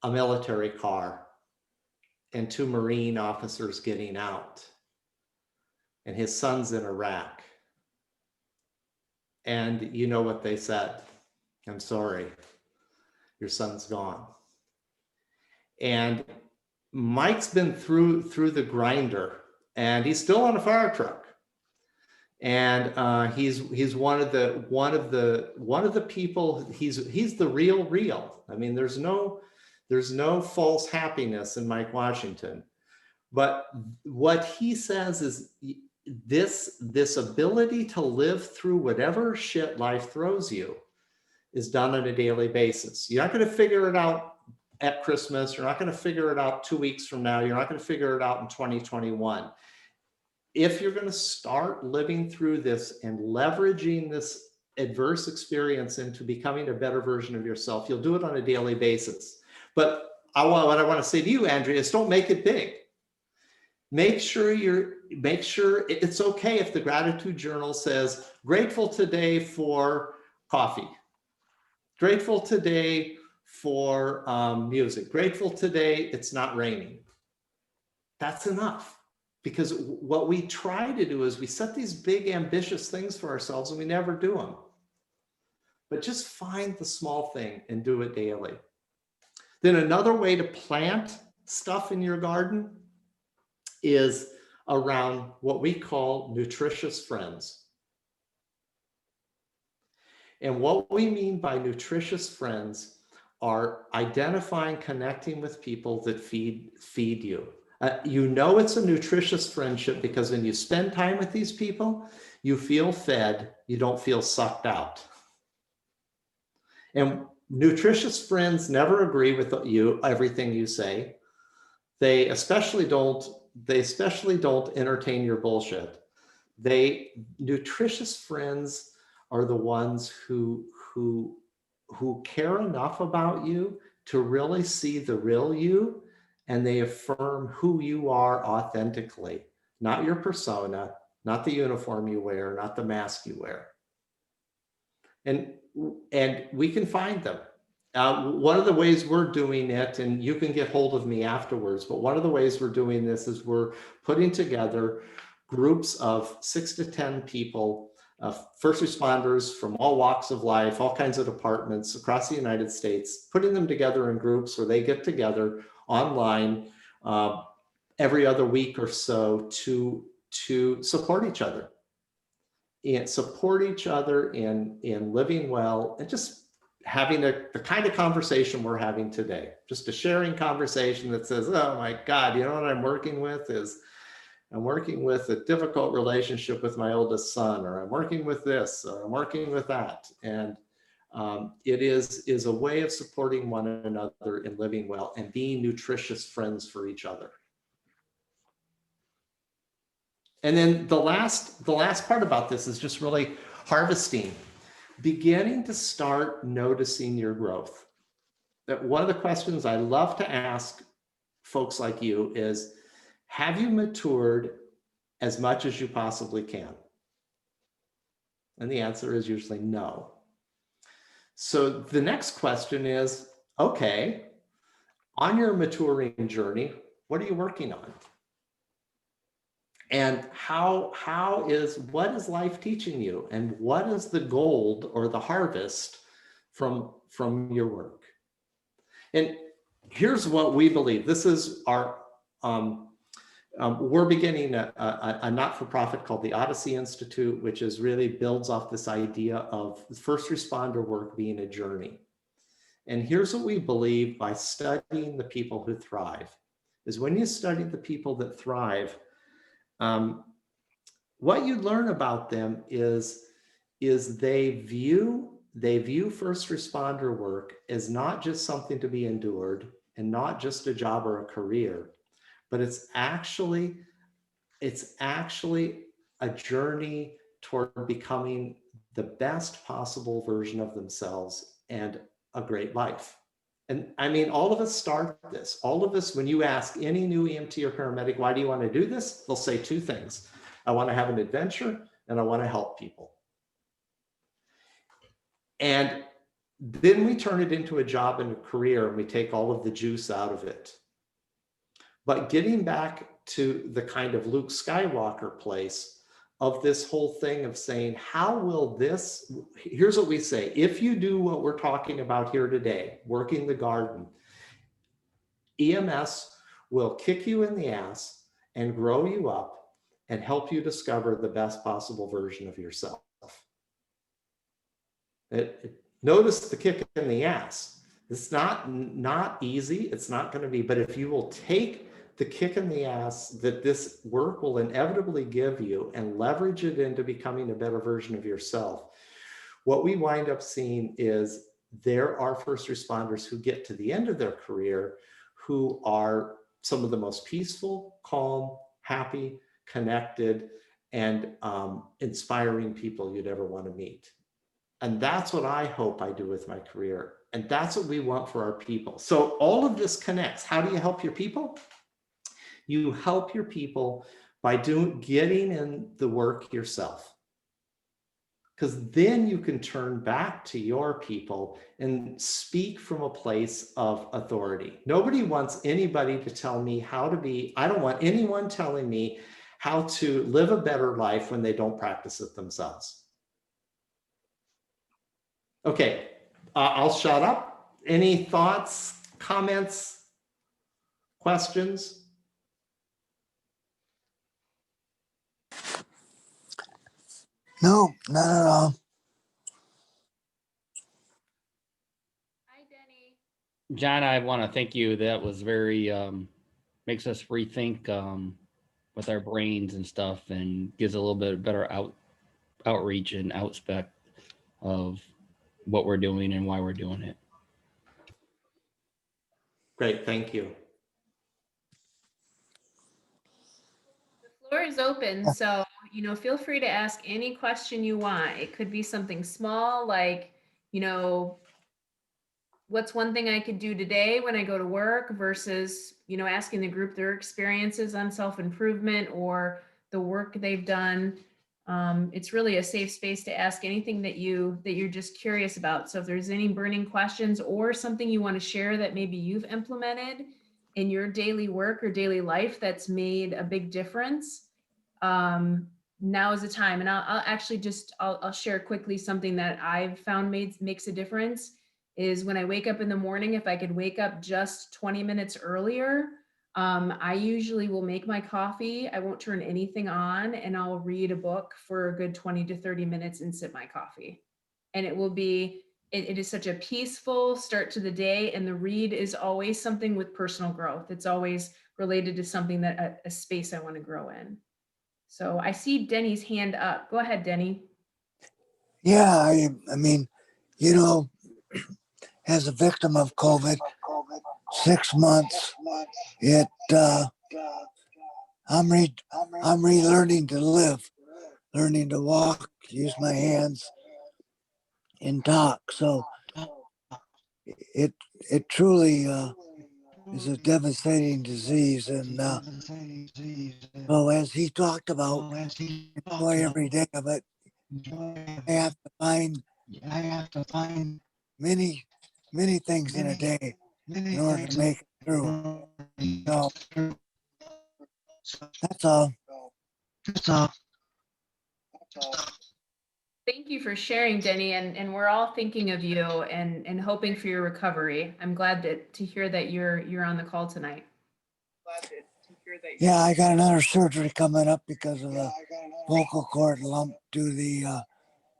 a military car and 2 Marine officers getting out. And his son's in Iraq. And you know what they said? "I'm sorry, your son's gone." And Mike's been through the grinder, and he's still on a fire truck. And he's one of the people. He's the real. I mean, there's no false happiness in Mike Washington. But what he says is this ability to live through whatever shit life throws you is done on a daily basis. You're not going to figure it out at Christmas. You're not going to figure it out 2 weeks from now. You're not going to figure it out in 2021. If you're going to start living through this and leveraging this adverse experience into becoming a better version of yourself, you'll do it on a daily basis. But what I want to say to you, Andrea, is don't make it big. Make sure it's okay if the gratitude journal says, "Grateful today for coffee. Grateful today for music. Grateful today it's not raining." That's enough. Because what we try to do is we set these big ambitious things for ourselves and we never do them. But just find the small thing and do it daily. Then another way to plant stuff in your garden is around what we call nutritious friends. And what we mean by nutritious friends are identifying, connecting with people that feed you. You know it's a nutritious friendship because when you spend time with these people, you feel fed, you don't feel sucked out. And nutritious friends never agree with everything you say. They especially don't entertain your bullshit. Nutritious friends are the ones who care enough about you to really see the real you, and they affirm who you are authentically, not your persona, not the uniform you wear, not the mask you wear. And we can find them. One of the ways we're doing it, and you can get hold of me afterwards, but one of the ways we're doing this is we're putting together groups of 6 to 10 people, first responders from all walks of life, all kinds of departments across the United States, putting them together in groups where they get together online every other week or so to support each other in living well and just having the kind of conversation we're having today. Just a sharing conversation that says, "Oh my God, you know what I'm working with is I'm working with a difficult relationship with my oldest son, or I'm working with this, or I'm working with that." And it is a way of supporting one another in living well and being nutritious friends for each other. And then the last part about this is just really harvesting, beginning to start noticing your growth. That one of the questions I love to ask folks like you is, have you matured as much as you possibly can? And the answer is usually no. So the next question is, okay, on your maturing journey, what are you working on? And what is life teaching you? And what is the gold or the harvest from your work? And here's what we believe. This is our, we're beginning a not-for-profit called the Odyssey Institute, which is really builds off this idea of first responder work being a journey. And here's what we believe by studying the people who thrive, is when you study the people that thrive, What you learn about them is they view first responder work as not just something to be endured and not just a job or a career, but it's actually a journey toward becoming the best possible version of themselves and a great life. And I mean, all of us start this. All of us, when you ask any new EMT or paramedic, why do you want to do this? They'll say two things. I want to have an adventure and I want to help people. And then we turn it into a job and a career and we take all of the juice out of it. But getting back to the kind of Luke Skywalker place of this whole thing of saying, how will this, here's what we say, if you do what we're talking about here today, working the garden, EMS will kick you in the ass and grow you up and help you discover the best possible version of yourself. Notice the kick in the ass. It's not easy. It's not going to be, but if you will take the kick in the ass that this work will inevitably give you and leverage it into becoming a better version of yourself, what we wind up seeing is there are first responders who get to the end of their career who are some of the most peaceful, calm, happy, connected, and inspiring people you'd ever want to meet. And that's what I hope I do with my career. And that's what we want for our people. So all of this connects. How do you help your people? You help your people by getting in the work yourself. Because then you can turn back to your people and speak from a place of authority. Nobody wants anybody to tell me how to be. I don't want anyone telling me how to live a better life when they don't practice it themselves. Okay, I'll shut up. Any thoughts, comments, questions? No, not at all. Hi, Denny. John, I want to thank you. That was very, makes us rethink with our brains and stuff and gives a little bit better outreach and outspec of what we're doing and why we're doing it. Great, thank you. The floor is open, so feel free to ask any question you want. It could be something small like, what's one thing I could do today when I go to work versus, asking the group their experiences on self-improvement or the work they've done. It's really a safe space to ask anything that you're just curious about. So if there's any burning questions or something you want to share that maybe you've implemented in your daily work or daily life that's made a big difference, now is the time. And I'll share quickly something that I've found makes a difference is when I wake up in the morning, if I could wake up just 20 minutes earlier, I usually will make my coffee. I won't turn anything on and I'll read a book for a good 20 to 30 minutes and sip my coffee. And it is such a peaceful start to the day. And the read is always something with personal growth. It's always related to something that a space I want to grow in. So I see Denny's hand up. Go ahead, Denny. Yeah, I mean, as a victim of COVID, 6 months, I'm relearning to live, learning to walk, use my hands, and talk. So it truly is a devastating disease, and so as he talked about, enjoy every day of it. I have to find many things in a day in order to make it through. So that's all. Thank you for sharing, Denny, and we're all thinking of you and hoping for your recovery. I'm glad to hear that you're on the call tonight. Yeah, I got another surgery coming up because of a vocal cord lump to the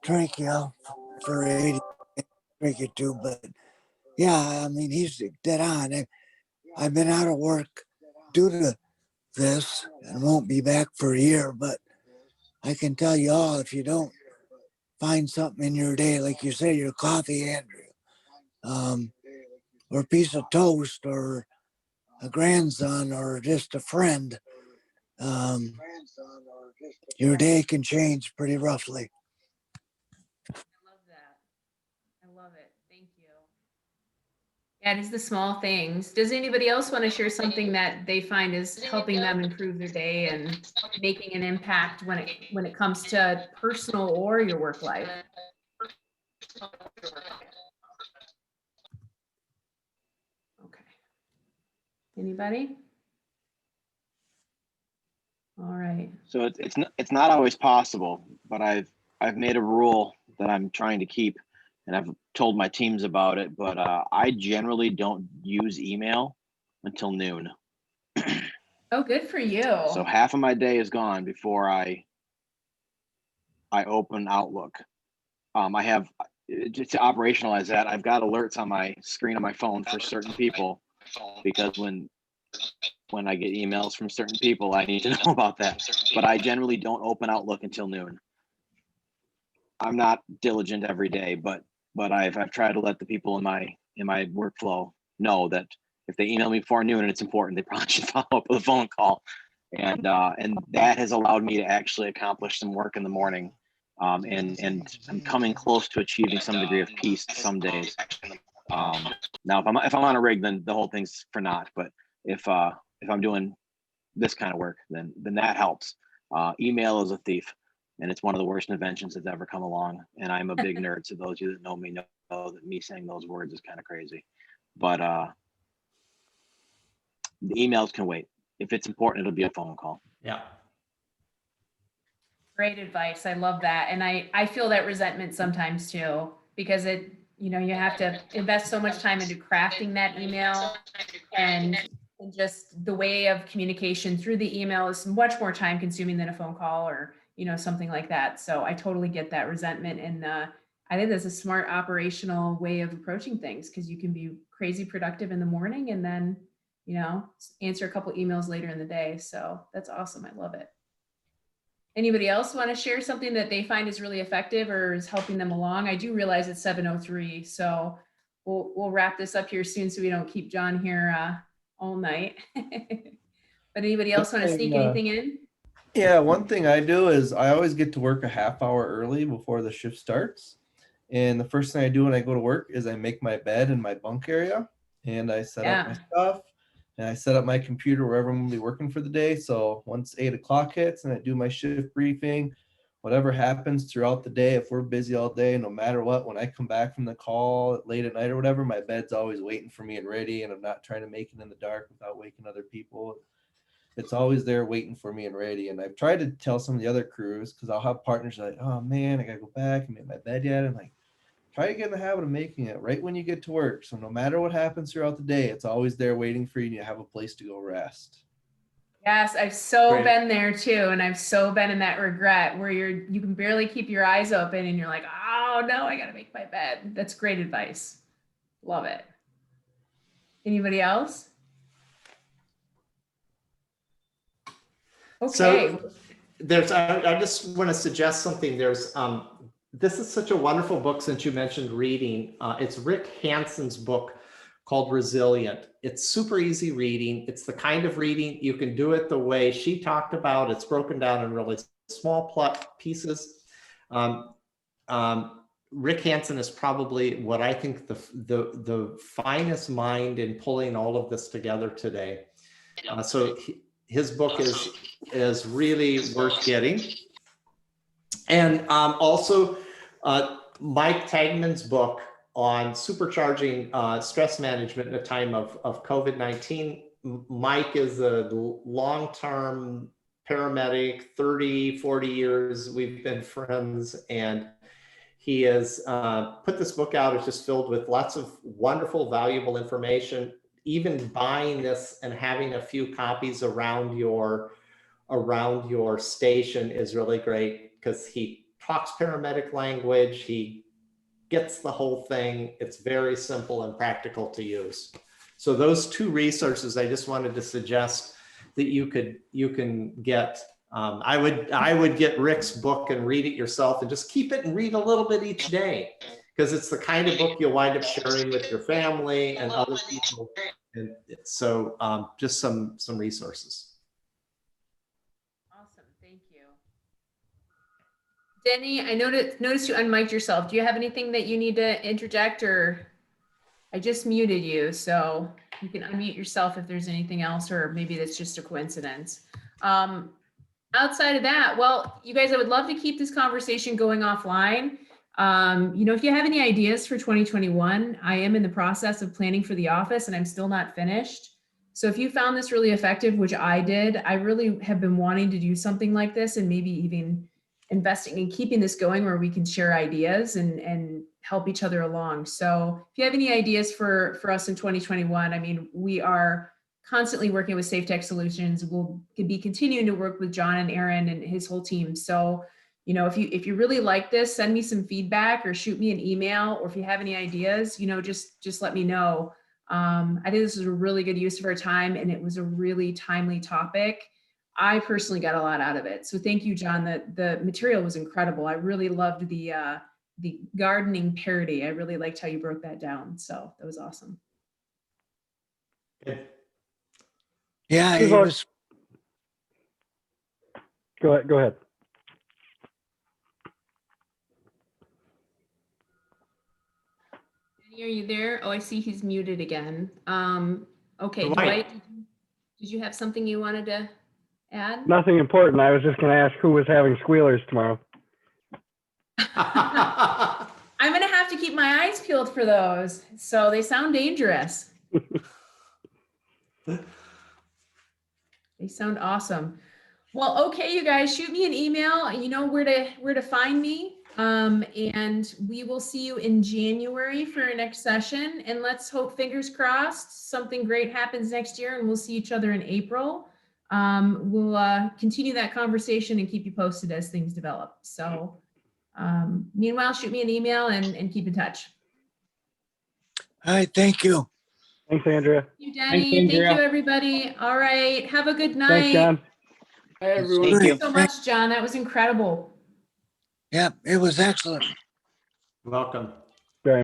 trachea for 80 trachea tube. But yeah, I mean, he's dead on. I've been out of work due to this and won't be back for a year, but I can tell you all, if you don't find something in your day, like you say, your coffee, Andrew, or a piece of toast, or a grandson, or just a friend, your day can change pretty roughly. I love that. I love it. Thank you. Yeah, it's the small things. Does anybody else want to share something that they find is helping them improve their day and making an impact when it comes to personal or your work life? Okay. Anybody? All right. So it's not always possible, but I've made a rule that I'm trying to keep, and I've told my teams about it. But I generally don't use email until noon. Oh, good for you. So half of my day is gone before I open Outlook. I have, just to operationalize that, I've got alerts on my screen on my phone for certain people, because when I get emails from certain people, I need to know about that. But I generally don't open Outlook until noon. I'm not diligent every day, but I've tried to let the people in my workflow know that if they email me before noon and it's important, they probably should follow up with a phone call. And that has allowed me to actually accomplish some work in the morning. And I'm coming close to achieving some degree of peace some days. Now, if I'm on a rig, then the whole thing's for naught. But if I'm doing this kind of work, then that helps. Email is a thief, and it's one of the worst inventions that's ever come along. And I'm a big nerd, so those of you that know me know that me saying those words is kind of crazy. But the emails can wait. If it's important, it'll be a phone call. Yeah. Great advice. I love that. And I feel that resentment sometimes too, because you have to invest so much time into crafting that email, and just the way of communication through the email is much more time consuming than a phone call or, something like that. So I totally get that resentment. And I think that's a smart operational way of approaching things, because you can be crazy productive in the morning and then, answer a couple emails later in the day. So that's awesome. I love it. Anybody else want to share something that they find is really effective or is helping them along? I do realize it's 7:03, so we'll wrap this up here soon so we don't keep John here all night. But anybody else want to sneak anything in? Yeah, one thing I do is I always get to work a half hour early before the shift starts. And the first thing I do when I go to work is I make my bed in my bunk area, and I set up my stuff, and I set up my computer wherever I'm going to be working for the day. So once 8 o'clock hits and I do my shift briefing, whatever happens throughout the day, if we're busy all day, no matter what, when I come back from the call late at night or whatever, my bed's always waiting for me and ready, and I'm not trying to make it in the dark without waking other people. It's always there waiting for me and ready. And I've tried to tell some of the other crews, because I'll have partners like, oh man, I got to go back and make my bed yet. I'm like, try to get in the habit of making it right when you get to work. So no matter what happens throughout the day, it's always there waiting for you, and you have a place to go rest. Yes, I've been there too. And I've so been in that regret where you can barely keep your eyes open and you're like, oh no, I got to make my bed. That's great advice. Love it. Anybody else? Okay. So I just want to suggest something. This is such a wonderful book, since you mentioned reading. It's Rick Hanson's book called Resilient. It's super easy reading. It's the kind of reading you can do it the way she talked about. It's broken down in really small pieces. Rick Hanson is probably what I think the finest mind in pulling all of this together today. So his book is really worth getting. And also Mike Tagman's book on supercharging stress management in a time of COVID-19. Mike is a long-term paramedic, 30, 40 years. We've been friends, and he has put this book out. It's just filled with lots of wonderful, valuable information. Even buying this and having a few copies around your station is really great, because he talks paramedic language. He gets the whole thing. It's very simple and practical to use. So those two resources I just wanted to suggest that you can get. I would get Rick's book and read it yourself, and just keep it and read a little bit each day, because it's the kind of book you'll wind up sharing with your family and other people. And so just some resources. Awesome, thank you. Denny, I noticed you unmiked yourself. Do you have anything that you need to interject, or I just muted you, so you can unmute yourself if there's anything else, or maybe that's just a coincidence. Outside of that, well, you guys, I would love to keep this conversation going offline. If you have any ideas for 2021, I am in the process of planning for the office and I'm still not finished. So if you found this really effective, which I did, I really have been wanting to do something like this, and maybe even investing in keeping this going where we can share ideas and help each other along. So if you have any ideas for us in 2021, I mean, we are constantly working with Safe Tech Solutions. We'll be continuing to work with John and Aaron and his whole team. So, if you really like this, send me some feedback or shoot me an email, or if you have any ideas, just let me know. I think this is a really good use of our time, and it was a really timely topic. I personally got a lot out of it. So thank you, John. The material was incredible. I really loved the gardening parody. I really liked how you broke that down. So that was awesome. Good. Yeah, it was. Go ahead. Are you there? Oh, I see he's muted again. Okay, Dwight. Dwight, did you have something you wanted to add? Nothing important. I was just going to ask who was having squealers tomorrow. I'm going to have to keep my eyes peeled for those. So they sound dangerous. They sound awesome. Well, okay, you guys, shoot me an email. You know where to find me. And we will see you in January for our next session. And let's hope, fingers crossed, something great happens next year, and we'll see each other in April. We'll continue that conversation and keep you posted as things develop. So meanwhile, shoot me an email and keep in touch. All right, thank you. Thanks, Andrea. Thank you, Denny. Thank you, everybody. All right. Have a good night. Thanks, John. Hi, everyone. Thank you so much, John. That was incredible. Yeah, it was excellent. Welcome.